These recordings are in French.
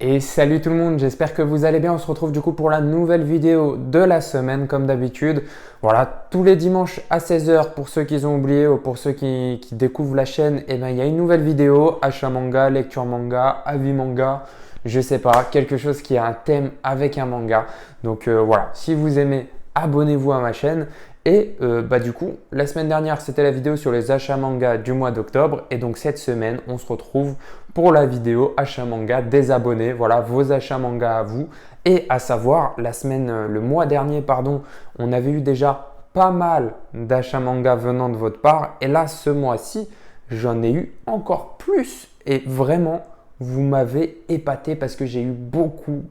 Et salut tout le monde, j'espère que vous allez bien. On se retrouve du coup pour la nouvelle vidéo de la semaine comme d'habitude. Voilà, tous les dimanches à 16 h pour ceux qui ont oublié ou pour ceux qui découvrent la chaîne, eh ben, il y a une nouvelle vidéo, achat manga, lecture manga, avis manga, je sais pas, quelque chose qui a un thème avec un manga. Donc voilà, si vous aimez, abonnez-vous à ma chaîne. Et du coup, la semaine dernière, c'était la vidéo sur les achats manga du mois d'octobre. Et donc cette semaine, on se retrouve pour la vidéo achat manga des abonnés. Voilà, vos achats manga à vous. Et à savoir, le mois dernier, pardon, on avait eu déjà pas mal d'achats manga venant de votre part. Et là, ce mois-ci, j'en ai eu encore plus. Et vraiment, vous m'avez épaté parce que j'ai eu beaucoup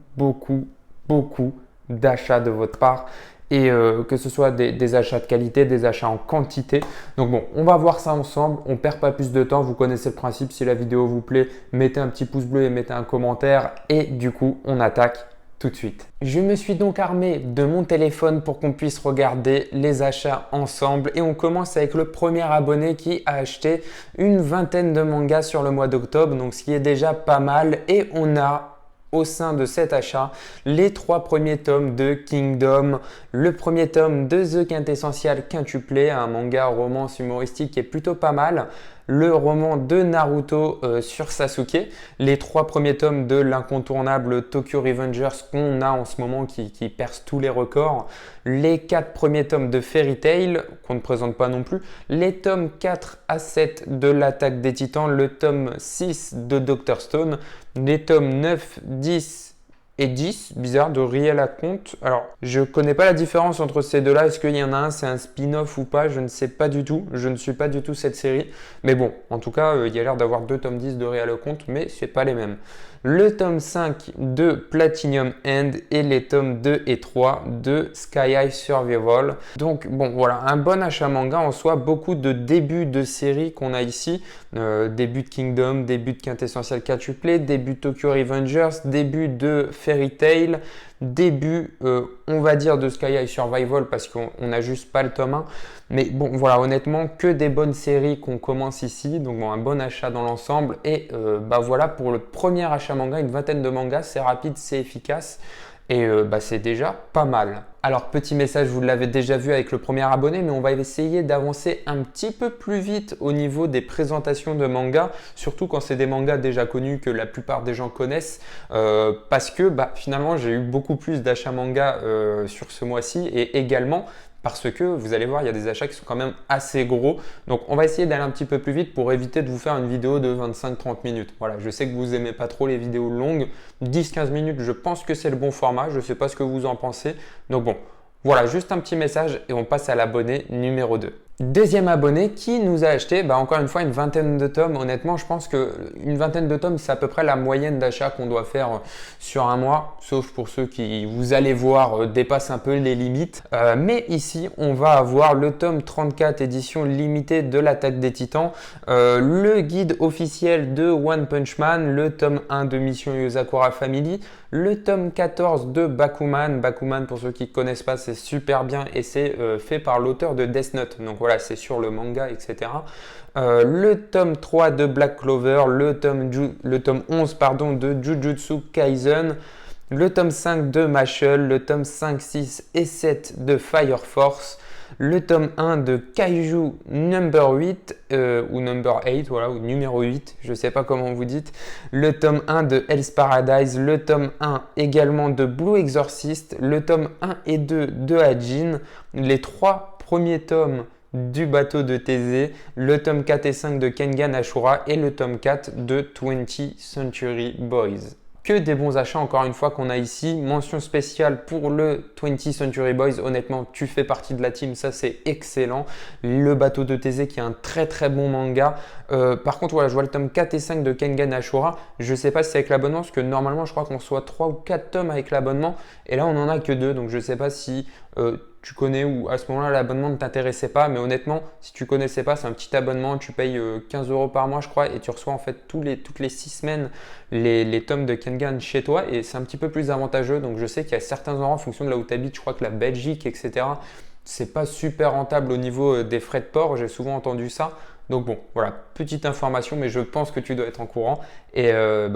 d'achats de votre part. Et que ce soit des achats de qualité, des achats en quantité. Donc bon, on va voir ça ensemble. On ne perd pas plus de temps. Vous connaissez le principe. Si la vidéo vous plaît, mettez un petit pouce bleu et mettez un commentaire. Et du coup, on attaque tout de suite. Je me suis donc armé de mon téléphone pour qu'on puisse regarder les achats ensemble. Et on commence avec le premier abonné qui a acheté une vingtaine de mangas sur le mois d'octobre. Donc ce qui est déjà pas mal. Et on a au sein de cet achat les 3 premiers tomes de Kingdom, le premier tome de The Quintessential Quintuplé, un manga romance humoristique qui est plutôt pas mal, le roman de Naruto sur Sasuke, les 3 premiers tomes de l'incontournable Tokyo Revengers qu'on a en ce moment qui perce tous les records, les 4 premiers tomes de Fairy Tail qu'on ne présente pas non plus, les tomes 4 à 7 de l'Attaque des Titans, le tome 6 de Dr Stone, les tomes 9, 10 et 10, bizarre, de Riel à Compte. Alors, je ne connais pas la différence entre ces deux-là. Est-ce qu'il y en a un, c'est un spin-off ou pas? Je ne sais pas du tout. Je ne suis pas du tout cette série. Mais bon, en tout cas, il y a l'air d'avoir 2 tomes 10 de Riel à Compte, mais ce n'est pas les mêmes. Le tome 5 de Platinum End et les tomes 2 et 3 de Sky High Survival. Donc bon, voilà, un bon achat manga en soi, beaucoup de débuts de séries qu'on a ici. Début de Kingdom, début de Quintessential Quintuplé, début de Tokyo Revengers, début de Fairy Tail, début, on va dire, de Sky High Survival parce qu'on n'a juste pas le tome 1. Mais bon, voilà, honnêtement, que des bonnes séries qu'on commence ici. Donc bon, un bon achat dans l'ensemble. Et voilà, pour le premier achat manga, une vingtaine de mangas, c'est rapide, c'est efficace. Et c'est déjà pas mal. Alors petit message, vous l'avez déjà vu avec le premier abonné, mais on va essayer d'avancer un petit peu plus vite au niveau des présentations de mangas, surtout quand c'est des mangas déjà connus que la plupart des gens connaissent, parce que finalement j'ai eu beaucoup plus d'achats mangas sur ce mois-ci et également parce que vous allez voir, il y a des achats qui sont quand même assez gros. Donc on va essayer d'aller un petit peu plus vite pour éviter de vous faire une vidéo de 25-30 minutes. Voilà, je sais que vous n'aimez pas trop les vidéos longues. 10-15 minutes, je pense que c'est le bon format. Je ne sais pas ce que vous en pensez. Donc bon, voilà, juste un petit message et on passe à l'abonné numéro 2. Deuxième abonné qui nous a acheté, encore une fois, une vingtaine de tomes. Honnêtement, je pense qu'une vingtaine de tomes, c'est à peu près la moyenne d'achat qu'on doit faire sur un mois, sauf pour ceux qui, vous allez voir, dépassent un peu les limites. Mais ici, on va avoir le tome 34 édition limitée de l'Attaque des Titans, le guide officiel de One Punch Man, le tome 1 de Mission Yozakura Family, le tome 14 de Bakuman. Bakuman, pour ceux qui ne connaissent pas, c'est super bien et c'est fait par l'auteur de Death Note. Donc voilà, c'est sur le manga, etc. Le tome 3 de Black Clover, le tome 11 de Jujutsu Kaisen, le tome 5 de Mashle, le tome 5, 6 et 7 de Fire Force, le tome 1 de Kaiju number 8 ou number 8, voilà, ou numéro 8, je ne sais pas comment vous dites, le tome 1 de Hell's Paradise, le tome 1 également de Blue Exorcist, le tome 1 et 2 de Hajin, les 3 premiers tomes du bateau de Thésée, le tome 4 et 5 de Kengan Ashura et le tome 4 de 20th Century Boys. Que des bons achats encore une fois qu'on a ici. Mention spéciale pour le 20th Century Boys. Honnêtement, tu fais partie de la team, ça c'est excellent. Le bateau de Thésée qui est un très bon manga. Par contre, voilà, je vois le tome 4 et 5 de Kengan Ashura. Je ne sais pas si c'est avec l'abonnement parce que normalement, je crois qu'on reçoit 3 ou 4 tomes avec l'abonnement. Et là, on n'en a que 2. Donc, je ne sais pas si tu connais ou à ce moment-là, l'abonnement ne t'intéressait pas. Mais honnêtement, si tu ne connaissais pas, c'est un petit abonnement. Tu payes 15 € par mois, je crois. Et tu reçois en fait toutes les 6 semaines les tomes de Kengan chez toi. Et c'est un petit peu plus avantageux. Donc, je sais qu'il y a certains endroits en fonction de là où tu habites. Je crois que la Belgique, etc., c'est pas super rentable au niveau des frais de port. J'ai souvent entendu ça. Donc bon, voilà, petite information, mais je pense que tu dois être en courant. Et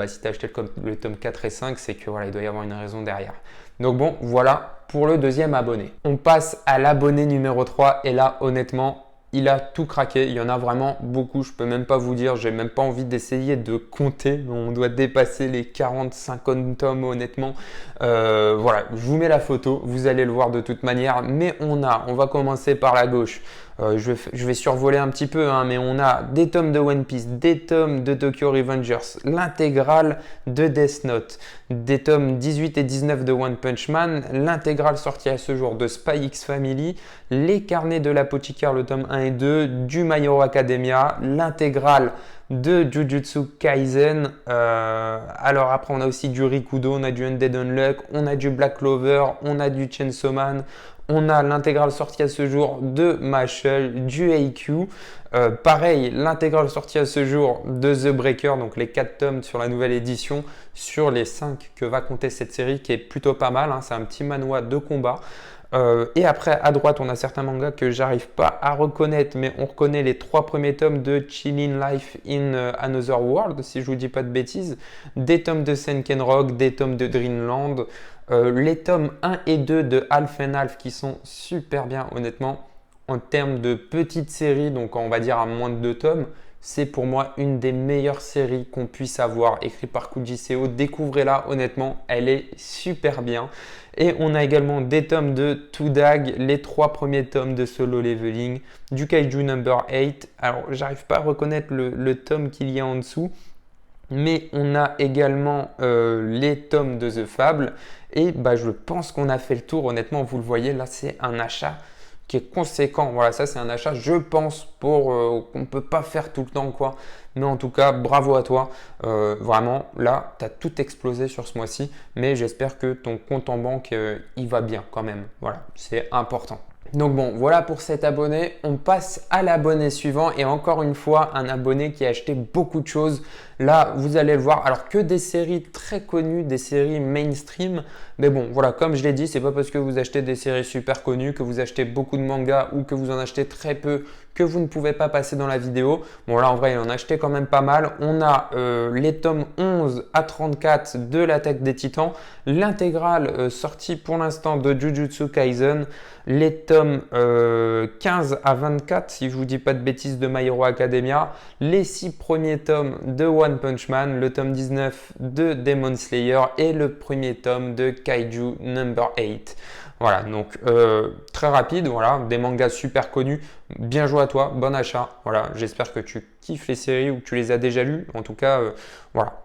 si tu as acheté le tome 4 et 5, c'est que voilà, il doit y avoir une raison derrière. Donc bon, voilà pour le deuxième abonné. On passe à l'abonné numéro 3 et là, honnêtement, il a tout craqué. Il y en a vraiment beaucoup. Je peux même pas vous dire. J'ai même pas envie d'essayer de compter. On doit dépasser les 40-50 tomes, honnêtement. Voilà, je vous mets la photo. Vous allez le voir de toute manière. Mais on va commencer par la gauche. Je vais survoler un petit peu, hein, mais on a des tomes de One Piece, des tomes de Tokyo Revengers, l'intégrale de Death Note, des tomes 18 et 19 de One Punch Man, l'intégrale sortie à ce jour de Spy X Family, les carnets de l'apothicaire, le tome 1 et 2, du My Hero Academia, l'intégrale de Jujutsu Kaisen. Alors après, on a aussi du Rikudo, on a du Undead Unluck, on a du Black Clover, on a du Chainsaw Man. On a l'intégrale sortie à ce jour de Mashle, du AQ. Pareil, l'intégrale sortie à ce jour de The Breaker, donc les 4 tomes sur la nouvelle édition, sur les 5 que va compter cette série, qui est plutôt pas mal. Hein, c'est un petit manhwa de combat. Et après, à droite, on a certains mangas que j'arrive pas à reconnaître, mais on reconnaît les 3 premiers tomes de Chillin' Life in Another World, si je vous dis pas de bêtises, des tomes de Senken Rock, des tomes de Dreamland, les tomes 1 et 2 de Half and Half qui sont super bien, honnêtement, en termes de petites séries, donc on va dire à moins de 2 tomes. C'est pour moi une des meilleures séries qu'on puisse avoir, écrite par Kuji-seo. Découvrez-la, honnêtement, elle est super bien. Et on a également des tomes de Tudag, les 3 premiers tomes de Solo Leveling, du Kaiju Number 8. Alors, j'arrive pas à reconnaître le tome qu'il y a en dessous, mais on a également les tomes de The Fable. Et je pense qu'on a fait le tour, honnêtement, vous le voyez, là c'est un achat qui est conséquent. Voilà, ça c'est un achat, je pense, pour qu'on ne peut pas faire tout le temps, quoi. Mais en tout cas, bravo à toi. Vraiment, là, tu as tout explosé sur ce mois-ci. Mais j'espère que ton compte en banque, il va bien quand même. Voilà, c'est important. Donc bon, voilà pour cet abonné. On passe à l'abonné suivant et encore une fois, un abonné qui a acheté beaucoup de choses. Là, vous allez le voir. Alors que des séries très connues, des séries mainstream. Mais bon, voilà, comme je l'ai dit, c'est pas parce que vous achetez des séries super connues, que vous achetez beaucoup de mangas ou que vous en achetez très peu que vous ne pouvez pas passer dans la vidéo. Bon là, en vrai, il en a acheté quand même pas mal. On a les tomes 11 à 34 de l'Attaque des Titans, l'intégrale sortie pour l'instant de Jujutsu Kaisen, les tomes 15 à 24, si je vous dis pas de bêtises, de My Hero Academia, les 6 premiers tomes de One Punch Man, le tome 19 de Demon Slayer et le premier tome de Kaiju Number 8. Voilà, donc très rapide, voilà, des mangas super connus. Bien joué à toi, bon achat. Voilà, j'espère que tu kiffes les séries ou que tu les as déjà lues. En tout cas, voilà,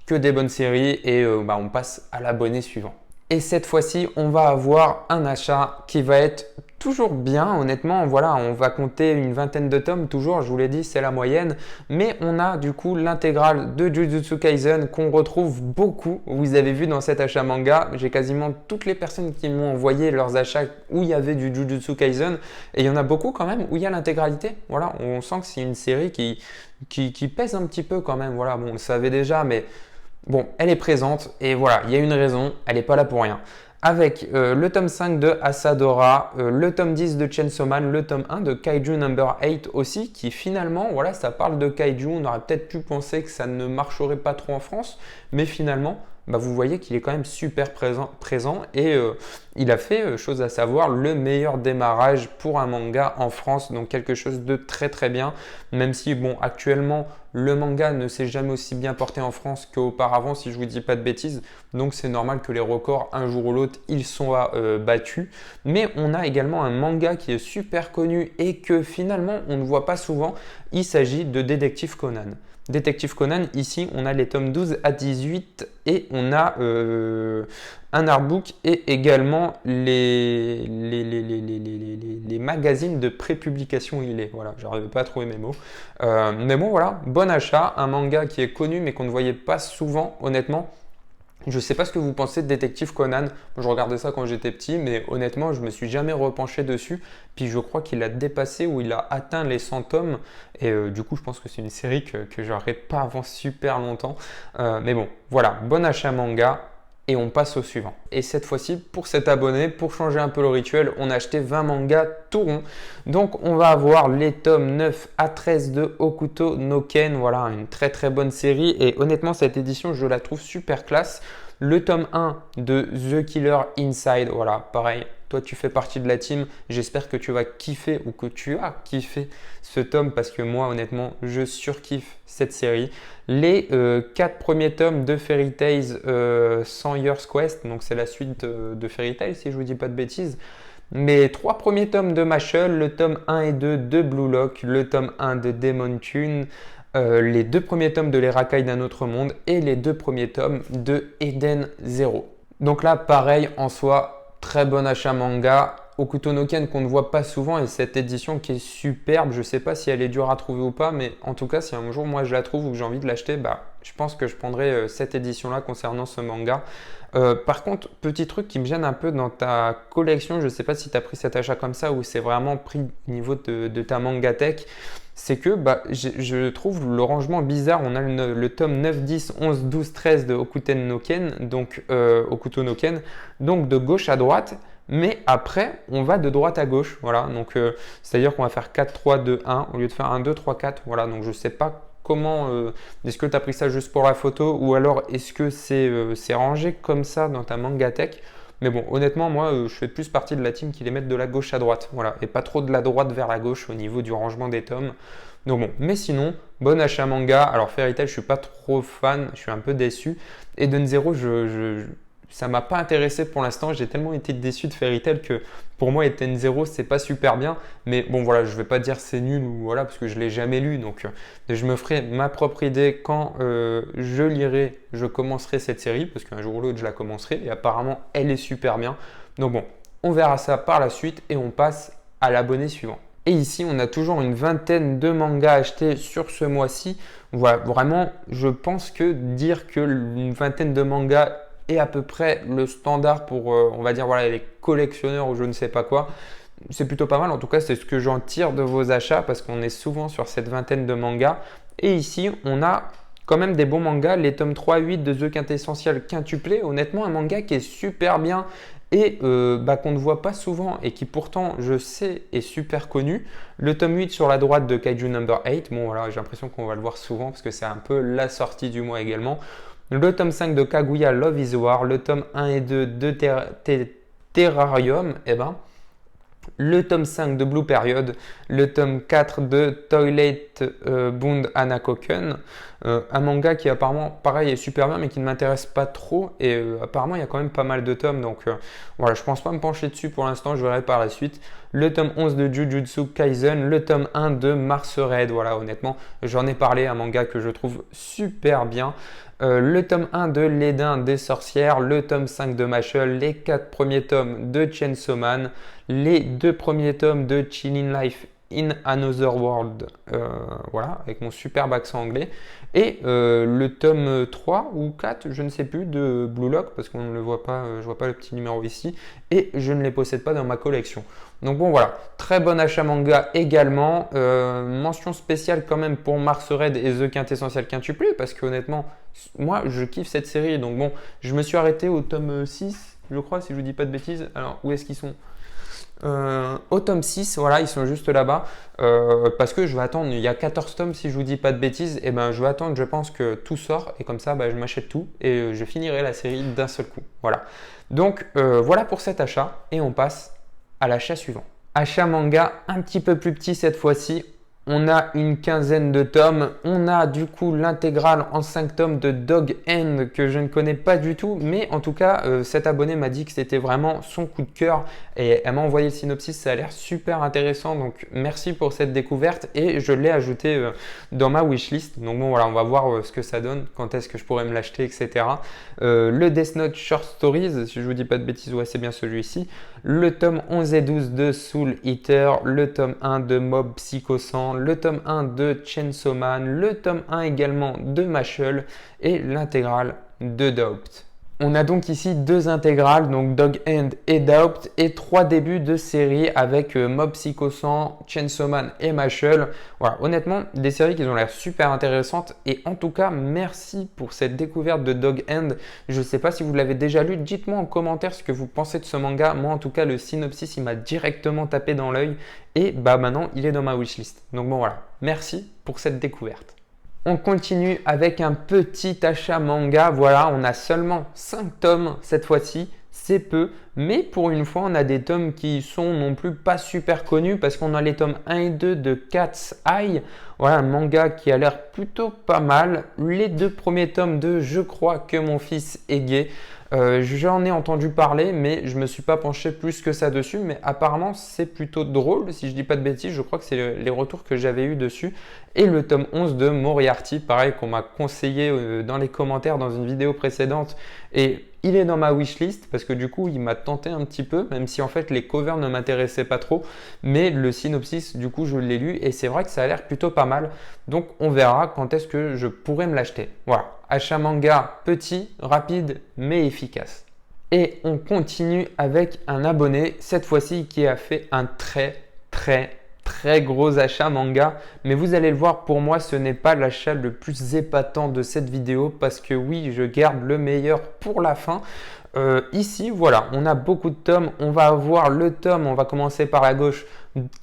que des bonnes séries et on passe à l'abonné suivant. Et cette fois-ci, on va avoir un achat qui va être toujours bien, honnêtement. Voilà, on va compter une vingtaine de tomes, toujours, je vous l'ai dit, c'est la moyenne. Mais on a du coup l'intégrale de Jujutsu Kaisen qu'on retrouve beaucoup. Vous avez vu dans cet achat manga, j'ai quasiment toutes les personnes qui m'ont envoyé leurs achats où il y avait du Jujutsu Kaisen. Et il y en a beaucoup quand même où il y a l'intégralité. Voilà, on sent que c'est une série qui pèse un petit peu quand même. Voilà, bon, on le savait déjà, mais bon, elle est présente et voilà, il y a une raison, elle n'est pas là pour rien. Avec le tome 5 de Asadora, le tome 10 de Chainsaw Man, le tome 1 de Kaiju Number 8 aussi, qui finalement, voilà, ça parle de Kaiju. On aurait peut-être pu penser que ça ne marcherait pas trop en France, mais finalement, vous voyez qu'il est quand même super présent et il a fait, chose à savoir, le meilleur démarrage pour un manga en France, donc quelque chose de très très bien, même si bon, actuellement, le manga ne s'est jamais aussi bien porté en France qu'auparavant, si je vous dis pas de bêtises, donc c'est normal que les records, un jour ou l'autre, ils sont battus, mais on a également un manga qui est super connu et que finalement, on ne voit pas souvent, il s'agit de Détective Conan. Détective Conan, ici on a les tomes 12 à 18 et on a un artbook et également les magazines de prépublication. Voilà, j'arrivais pas à trouver mes mots. Mais bon voilà, bon achat, un manga qui est connu mais qu'on ne voyait pas souvent honnêtement. Je ne sais pas ce que vous pensez de Détective Conan. Je regardais ça quand j'étais petit, mais honnêtement, je ne me suis jamais repenché dessus. Puis je crois qu'il a dépassé ou il a atteint les 100 tomes. Et du coup, je pense que c'est une série que j'aurais pas avant super longtemps. Mais bon, voilà, bon achat manga. et on passe au suivant. Et cette fois-ci, pour cet abonné, pour changer un peu le rituel, on a acheté 20 mangas tout rond. Donc on va avoir les tomes 9 à 13 de Hokuto no Ken. Voilà, une très très bonne série. Et honnêtement, cette édition, je la trouve super classe. Le tome 1 de The Killer Inside, voilà, pareil. Toi, tu fais partie de la team. J'espère que tu vas kiffer ou que tu as kiffé ce tome parce que moi, honnêtement, je surkiffe cette série. Les 4 premiers tomes de Fairy Tail 100 Years Quest, donc c'est la suite de Fairy Tail si je ne vous dis pas de bêtises. Mes 3 premiers tomes de Mashle, le tome 1 et 2 de Blue Lock, le tome 1 de Demon Tune, les 2 premiers tomes de Les Racailles d'un autre monde et les 2 premiers tomes de Eden Zero. Donc là, pareil, en soi, très bon achat manga. Hokuto no Ken qu'on ne voit pas souvent et cette édition qui est superbe, je ne sais pas si elle est dure à trouver ou pas, mais en tout cas si un jour moi je la trouve ou que j'ai envie de l'acheter, je pense que je prendrai cette édition là concernant ce manga. Par contre, petit truc qui me gêne un peu dans ta collection, je ne sais pas si tu as pris cet achat comme ça ou c'est vraiment pris au niveau de ta mangatech, c'est que je trouve le rangement bizarre. On a le tome 9, 10, 11, 12, 13 de Hokuto no Ken, donc Hokuto no Ken, donc de gauche à droite. Mais après, on va de droite à gauche. Voilà, donc c'est-à-dire qu'on va faire 4, 3, 2, 1 au lieu de faire 1, 2, 3, 4. Voilà, donc je ne sais pas comment. Est-ce que tu as pris ça juste pour la photo ou alors est-ce que c'est rangé comme ça dans ta mangatech? Mais bon, honnêtement, moi, je fais plus partie de la team qui les met de la gauche à droite. Voilà, et pas trop de la droite vers la gauche au niveau du rangement des tomes. Donc bon, mais sinon, bon achat manga. Alors Fairy Tail, je suis pas trop fan, je suis un peu déçu. Eden Zero, ça m'a pas intéressé pour l'instant. J'ai tellement été déçu de Fairy Tail que pour moi, Eden Zero, c'est pas super bien. Mais bon, voilà, je vais pas dire c'est nul ou voilà, parce que je l'ai jamais lu. Donc, je me ferai ma propre idée quand je commencerai cette série, parce qu'un jour ou l'autre, je la commencerai. Et apparemment, elle est super bien. Donc bon, on verra ça par la suite et on passe à l'abonné suivant. Et ici, on a toujours une vingtaine de mangas achetés sur ce mois-ci. Voilà, vraiment, je pense que dire que une vingtaine de mangas est à peu près le standard pour, on va dire, voilà, les collectionneurs ou je ne sais pas quoi. C'est plutôt pas mal. En tout cas, c'est ce que j'en tire de vos achats parce qu'on est souvent sur cette vingtaine de mangas. Et ici, on a quand même des bons mangas. Les tomes 3 8 de The Quintessential Quintuplé. Honnêtement, un manga qui est super bien et qu'on ne voit pas souvent et qui pourtant, je sais, est super connu. Le tome 8 sur la droite de Kaiju Number 8. Bon, voilà, j'ai l'impression qu'on va le voir souvent parce que c'est un peu la sortie du mois également. Le tome 5 de Kaguya Love is War, le tome 1 et 2 de Terrarium, le tome 5 de Blue Period, le tome 4 de Toilet Bound Anakoken, un manga qui apparemment, pareil, est super bien mais qui ne m'intéresse pas trop et apparemment il y a quand même pas mal de tomes donc voilà, je pense pas me pencher dessus pour l'instant, je verrai par la suite. Le tome 11 de Jujutsu Kaisen, le tome 1 de Mars Red, voilà, honnêtement, j'en ai parlé, un manga que je trouve super bien. Le tome 1 de L'Édin des sorcières, le tome 5 de Mashle, les 4 premiers tomes de Chainsaw Man, les 2 premiers tomes de Chilling Life in Another World, voilà, avec mon superbe accent anglais, et le tome 3 ou 4, je ne sais plus, de Blue Lock, parce qu'on ne le voit pas, je vois pas le petit numéro ici, et je ne les possède pas dans ma collection. Donc bon voilà, très bon achat manga également, mention spéciale quand même pour Mars Red et The Quintessential Quintuplé, parce que honnêtement, moi je kiffe cette série, donc bon, je me suis arrêté au tome 6, je crois, si je vous dis pas de bêtises. Alors où est-ce qu'ils sont? Au tome 6, voilà, ils sont juste là-bas, parce que je vais attendre, il y a 14 tomes si je vous dis pas de bêtises, et je vais attendre, je pense que tout sort, et comme ça je m'achète tout, et je finirai la série d'un seul coup, voilà. Donc voilà pour cet achat, et on passe à l'achat suivant. Achat manga un petit peu plus petit cette fois-ci. On a une quinzaine de tomes. On a du coup l'intégrale en 5 tomes de Dog End que je ne connais pas du tout. Mais en tout cas, cet abonné m'a dit que c'était vraiment son coup de cœur. Et elle m'a envoyé le synopsis. Ça a l'air super intéressant. Donc merci pour cette découverte. Et je l'ai ajouté dans ma wishlist. Donc bon voilà, on va voir ce que ça donne. Quand est-ce que je pourrais me l'acheter, etc. Le Death Note Short Stories, si je vous dis pas de bêtises, ouais, c'est bien celui-ci. Le tome 11 et 12 de Soul Eater. Le tome 1 de Mob Psycho 100. Le tome 1 de Chainsaw Man, le tome 1 également de Mashle et l'intégrale de Doubt. On a donc ici 2 intégrales, donc Dog End et Doubt, et 3 débuts de série avec Mob Psycho 100, Chainsaw Man et Mashle. Voilà, honnêtement, des séries qui ont l'air super intéressantes. Et en tout cas, merci pour cette découverte de Dog End. Je ne sais pas si vous l'avez déjà lu, dites-moi en commentaire ce que vous pensez de ce manga. Moi, en tout cas, le synopsis, il m'a directement tapé dans l'œil. Et bah maintenant, il est dans ma wishlist. Donc bon, voilà, merci pour cette découverte. On continue avec un petit achat manga. Voilà, on a seulement 5 tomes cette fois-ci. C'est peu, mais pour une fois, on a des tomes qui sont non plus pas super connus parce qu'on a les tomes 1 et 2 de Cat's Eye. Voilà, un manga qui a l'air plutôt pas mal. Les 2 premiers tomes de Je crois que mon fils est gay. J'en ai entendu parler, mais je ne me suis pas penché plus que ça dessus. Mais apparemment, c'est plutôt drôle. Si je dis pas de bêtises, je crois que c'est les retours que j'avais eu dessus. Et le tome 11 de Moriarty, pareil, qu'on m'a conseillé dans les commentaires dans une vidéo précédente. Et il est dans ma wishlist parce que du coup, il m'a tenté un petit peu, même si en fait les covers ne m'intéressaient pas trop. Mais le synopsis, du coup, je l'ai lu et c'est vrai que ça a l'air plutôt pas mal. Donc, on verra quand est-ce que je pourrais me l'acheter. Voilà, achat manga petit, rapide, mais efficace. Et on continue avec un abonné, cette fois-ci qui a fait un très gros achat manga, mais vous allez le voir, pour moi ce n'est pas l'achat le plus épatant de cette vidéo parce que oui, je garde le meilleur pour la fin. Ici, voilà, on a beaucoup de tomes. On va avoir le tome, on va commencer par la gauche,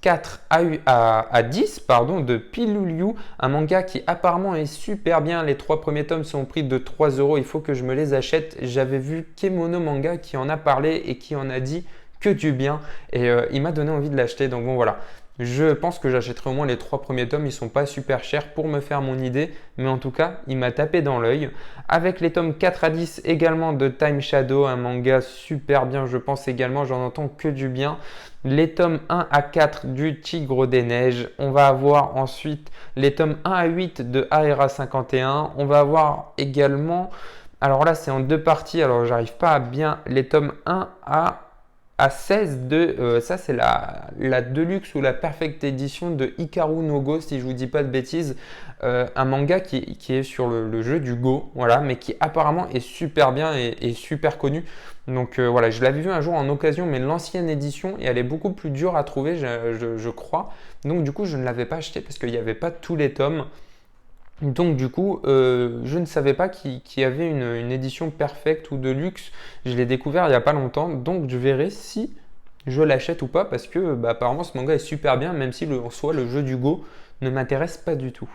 4 à 10 pardon, de Piluliu, un manga qui apparemment est super bien. Les 3 premiers tomes sont au prix de 3 €. Il faut que je me les achète. J'avais vu Kemono Manga qui en a parlé et qui en a dit que du bien. Et il m'a donné envie de l'acheter. Donc bon, voilà. Je pense que j'achèterai au moins les 3 premiers tomes, ils ne sont pas super chers pour me faire mon idée, mais en tout cas, il m'a tapé dans l'œil. Avec les tomes 4 à 10 également de Time Shadow, un manga super bien, je pense également, j'en entends que du bien. Les tomes 1 à 4 du Tigre des Neiges. On va avoir ensuite les tomes 1 à 8 de Aera 51. On va avoir également, alors là c'est en 2 parties, alors j'arrive pas à bien, les tomes 1 à 16 de, ça c'est la Deluxe ou la Perfect Edition de Hikaru no Go, si je vous dis pas de bêtises, un manga qui est sur le jeu du Go, voilà, mais qui apparemment est super bien et super connu. Donc voilà, je l'avais vu un jour en occasion, mais l'ancienne édition, et elle est beaucoup plus dure à trouver, je crois. Donc du coup, je ne l'avais pas acheté parce qu'il n'y avait pas tous les tomes. Donc du coup, je ne savais pas qu'il y avait une édition perfecte ou de luxe. Je l'ai découvert il n'y a pas longtemps, donc je verrai si je l'achète ou pas parce que apparemment ce manga est super bien, même si en soi le jeu du Go ne m'intéresse pas du tout.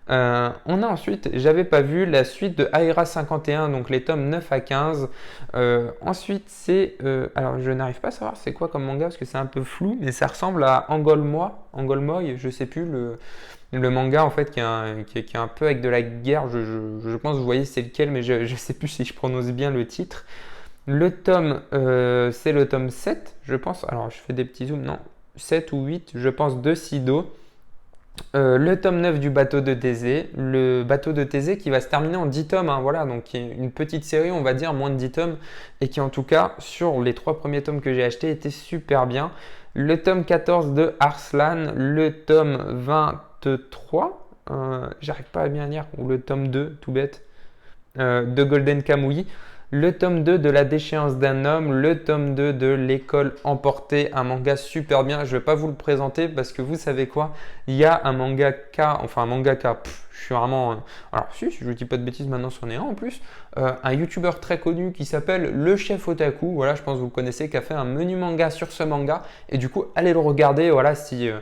On a ensuite, j'avais pas vu la suite de Aera 51, donc les tomes 9 à 15. Ensuite, c'est. Alors, je n'arrive pas à savoir c'est quoi comme manga parce que c'est un peu flou, mais ça ressemble à Angolmoy, je sais plus, le manga en fait qui est un peu avec de la guerre. Je pense que vous voyez c'est lequel, mais je sais plus si je prononce bien le titre. Le tome, c'est le tome 7, je pense. Alors, je fais des petits zooms, non, 7 ou 8, je pense, de Sido. Le tome 9 du bateau de Thésée, le bateau de Thésée qui va se terminer en 10 tomes, hein, voilà, donc qui est une petite série, on va dire, moins de 10 tomes, et qui en tout cas, sur les 3 premiers tomes que j'ai achetés, était super bien. Le tome 14 de Arslan, le tome 23, j'arrive pas à bien lire, ou le tome 2, tout bête, de Golden Kamuy. Le tome 2 de La déchéance d'un homme, le tome 2 de L'école emportée, un manga super bien. Je ne vais pas vous le présenter parce que vous savez quoi, il y a un mangaka, je suis vraiment... alors si je ne dis pas de bêtises, maintenant c'en est un en plus. Un youtubeur très connu qui s'appelle Le Chef Otaku, voilà, je pense que vous le connaissez, qui a fait un menu manga sur ce manga. Et du coup, allez le regarder, voilà, si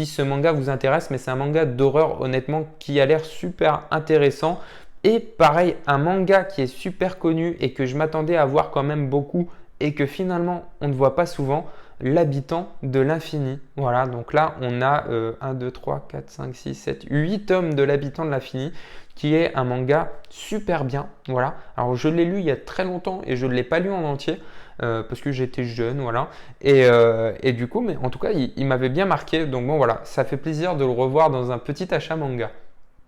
ce manga vous intéresse. Mais c'est un manga d'horreur, honnêtement, qui a l'air super intéressant. Et pareil, un manga qui est super connu et que je m'attendais à voir quand même beaucoup et que finalement on ne voit pas souvent, L'habitant de l'infini. Voilà, donc là on a 1, 2, 3, 4, 5, 6, 7, 8 tomes de L'habitant de l'infini qui est un manga super bien. Voilà, alors je l'ai lu il y a très longtemps et je ne l'ai pas lu en entier. Parce que j'étais jeune, voilà. Et du coup, mais en tout cas, il m'avait bien marqué. Donc bon, voilà, ça fait plaisir de le revoir dans un petit achat manga.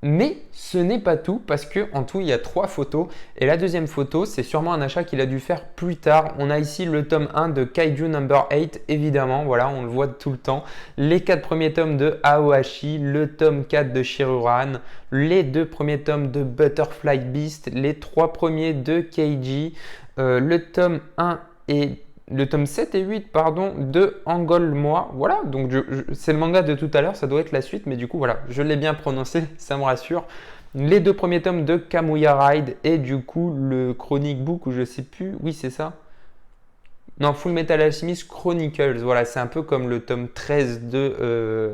Mais ce n'est pas tout parce qu'en tout, il y a 3 photos. Et la deuxième photo, c'est sûrement un achat qu'il a dû faire plus tard. On a ici le tome 1 de Kaiju Number 8, évidemment. Voilà, on le voit tout le temps. Les 4 premiers tomes de Aohashi, le tome 4 de Shiruran, les 2 premiers tomes de Butterfly Beast, les 3 premiers de Keiji, le tome 1 et le tome 7 et 8 pardon, de Angolmois. Voilà, donc c'est le manga de tout à l'heure, ça doit être la suite, mais du coup, voilà, je l'ai bien prononcé, ça me rassure. Les 2 premiers tomes de Kamuya Ride et du coup, le Chronic Book, ou je sais plus, oui, c'est ça. Non, Full Metal Alchemist Chronicles, voilà, c'est un peu comme le tome 13 de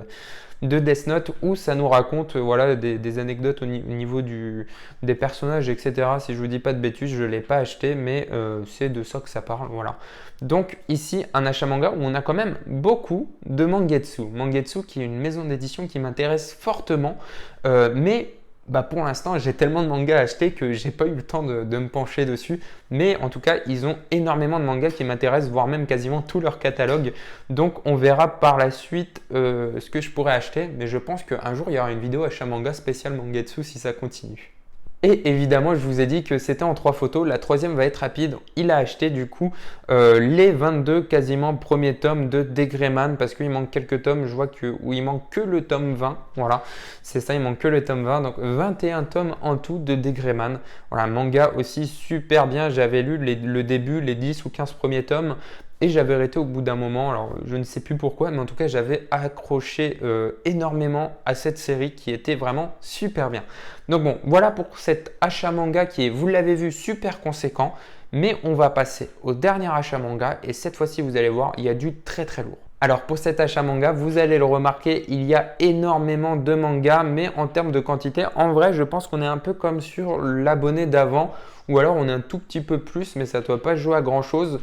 Death Note où ça nous raconte voilà, des anecdotes au niveau des personnages, etc. Si je vous dis pas de bêtises, je ne l'ai pas acheté, mais c'est de ça que ça parle. Voilà. Donc ici, un achat manga où on a quand même beaucoup de Mangetsu. Mangetsu qui est une maison d'édition qui m'intéresse fortement, mais pour l'instant, j'ai tellement de mangas à acheter que j'ai pas eu le temps de me pencher dessus. Mais en tout cas, ils ont énormément de mangas qui m'intéressent, voire même quasiment tout leur catalogue. Donc, on verra par la suite ce que je pourrais acheter. Mais je pense qu'un jour, il y aura une vidéo achat manga spécial Mangetsu si ça continue. Et évidemment, je vous ai dit que c'était en 3 photos. La troisième va être rapide. Il a acheté du coup les 22 quasiment premiers tomes de Degreman parce qu'il manque quelques tomes. Je vois où il manque que le tome 20. Voilà, c'est ça, il manque que le tome 20. Donc 21 tomes en tout de Degreman. Voilà, manga aussi super bien. J'avais lu le début, les 10 ou 15 premiers tomes. Et j'avais arrêté au bout d'un moment, alors je ne sais plus pourquoi, mais en tout cas j'avais accroché énormément à cette série qui était vraiment super bien. Donc bon, voilà pour cet achat manga qui est, vous l'avez vu, super conséquent. Mais on va passer au dernier achat manga et cette fois-ci vous allez voir, il y a du très très lourd. Alors pour cet achat manga, vous allez le remarquer, il y a énormément de mangas, mais en termes de quantité, en vrai je pense qu'on est un peu comme sur l'abonné d'avant, ou alors on est un tout petit peu plus, mais ça ne doit pas jouer à grand chose.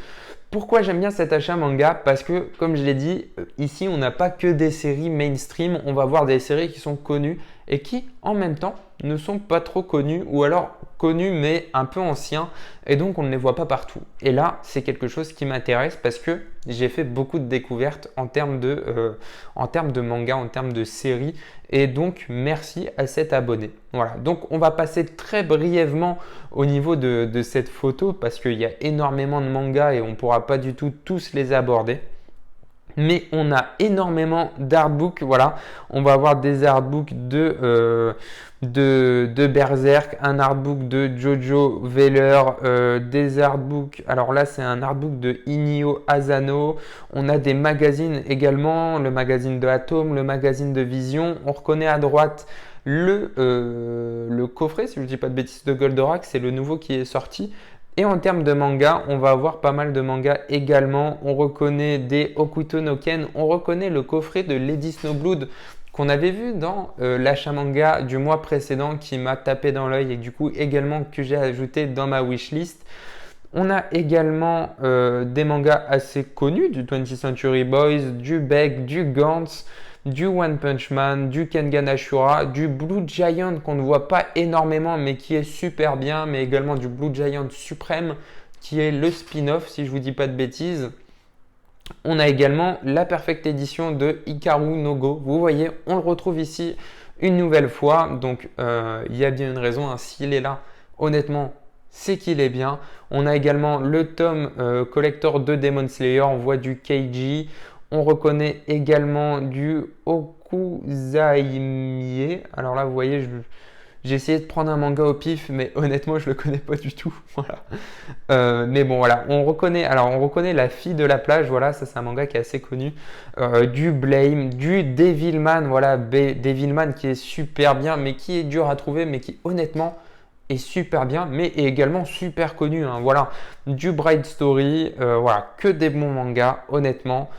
Pourquoi j'aime bien cet achat manga? Parce que, comme je l'ai dit, ici, on n'a pas que des séries mainstream. On va voir des séries qui sont connues et qui, en même temps, ne sont pas trop connues ou alors connues mais un peu anciens et donc on ne les voit pas partout. Et là, c'est quelque chose qui m'intéresse parce que j'ai fait beaucoup de découvertes en termes de manga, en termes de séries et donc merci à cet abonné. Voilà, donc on va passer très brièvement au niveau de cette photo parce qu'il y a énormément de mangas et on ne pourra pas du tout tous les aborder. Mais on a énormément d'artbooks, voilà. On va avoir des artbooks de Berserk, un artbook de Jojo Veller, des artbooks. Alors là, c'est un artbook de Inio Asano. On a des magazines également, le magazine de Atom, le magazine de Vision. On reconnaît à droite le coffret, si je ne dis pas de bêtises, de Goldorak. C'est le nouveau qui est sorti. Et en termes de manga, on va avoir pas mal de mangas également. On reconnaît des Hokuto no Ken, on reconnaît le coffret de Lady Snowblood qu'on avait vu dans l'achat manga du mois précédent qui m'a tapé dans l'œil et du coup également que j'ai ajouté dans ma wishlist. On a également des mangas assez connus du 20th Century Boys, du Beck, du Gantz, du One Punch Man, du Kengan Ashura, du Blue Giant qu'on ne voit pas énormément mais qui est super bien, mais également du Blue Giant Supreme qui est le spin-off si je vous dis pas de bêtises. On a également la Perfect Edition de Hikaru no Go. Vous voyez, on le retrouve ici une nouvelle fois, donc il y a bien une raison, hein. S'il est là, honnêtement, c'est qu'il est bien. On a également le tome collector de Demon Slayer, on voit du Keiji. On reconnaît également du Okuzaimie. Alors là, vous voyez, j'ai essayé de prendre un manga au pif, mais honnêtement, je le connais pas du tout. Voilà. Mais bon, voilà. On reconnaît La fille de la plage. Voilà, ça c'est un manga qui est assez connu. Du Blame, du Devilman. Voilà, Devilman qui est super bien, mais qui est dur à trouver, mais qui honnêtement est super bien, mais est également super connu. Hein. Voilà, du Bright Story. Voilà, que des bons mangas, honnêtement.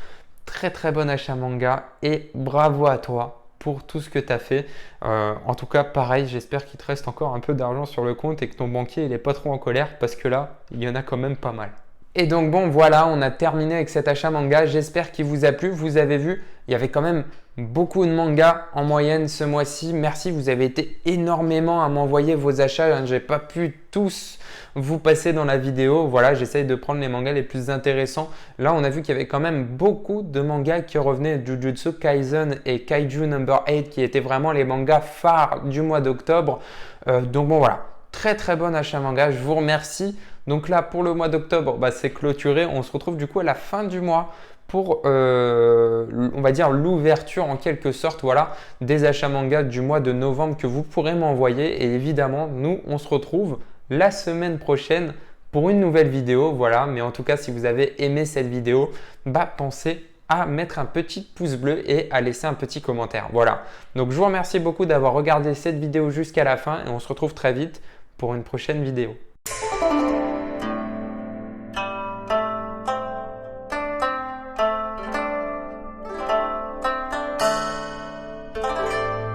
Très très bon achat manga et bravo à toi pour tout ce que tu as fait. En tout cas, pareil, j'espère qu'il te reste encore un peu d'argent sur le compte et que ton banquier il est pas trop en colère parce que là, il y en a quand même pas mal. Et donc bon, voilà, on a terminé avec cet achat manga. J'espère qu'il vous a plu. Vous avez vu, il y avait quand même Beaucoup de mangas en moyenne ce mois-ci. Merci, vous avez été énormément à m'envoyer vos achats. Je n'ai pas pu tous vous passer dans la vidéo. Voilà, j'essaye de prendre les mangas les plus intéressants. Là, on a vu qu'il y avait quand même beaucoup de mangas qui revenaient. Jujutsu Kaisen et Kaiju Number 8 qui étaient vraiment les mangas phares du mois d'octobre. Donc bon, voilà. Très très bon achat manga. Je vous remercie. Donc là, pour le mois d'octobre, c'est clôturé. On se retrouve du coup à la fin du mois pour, on va dire, l'ouverture en quelque sorte, voilà, des achats manga du mois de novembre que vous pourrez m'envoyer. Et évidemment, nous, on se retrouve la semaine prochaine pour une nouvelle vidéo. Voilà, mais en tout cas, si vous avez aimé cette vidéo, pensez à mettre un petit pouce bleu et à laisser un petit commentaire. Voilà, donc je vous remercie beaucoup d'avoir regardé cette vidéo jusqu'à la fin et on se retrouve très vite pour une prochaine vidéo.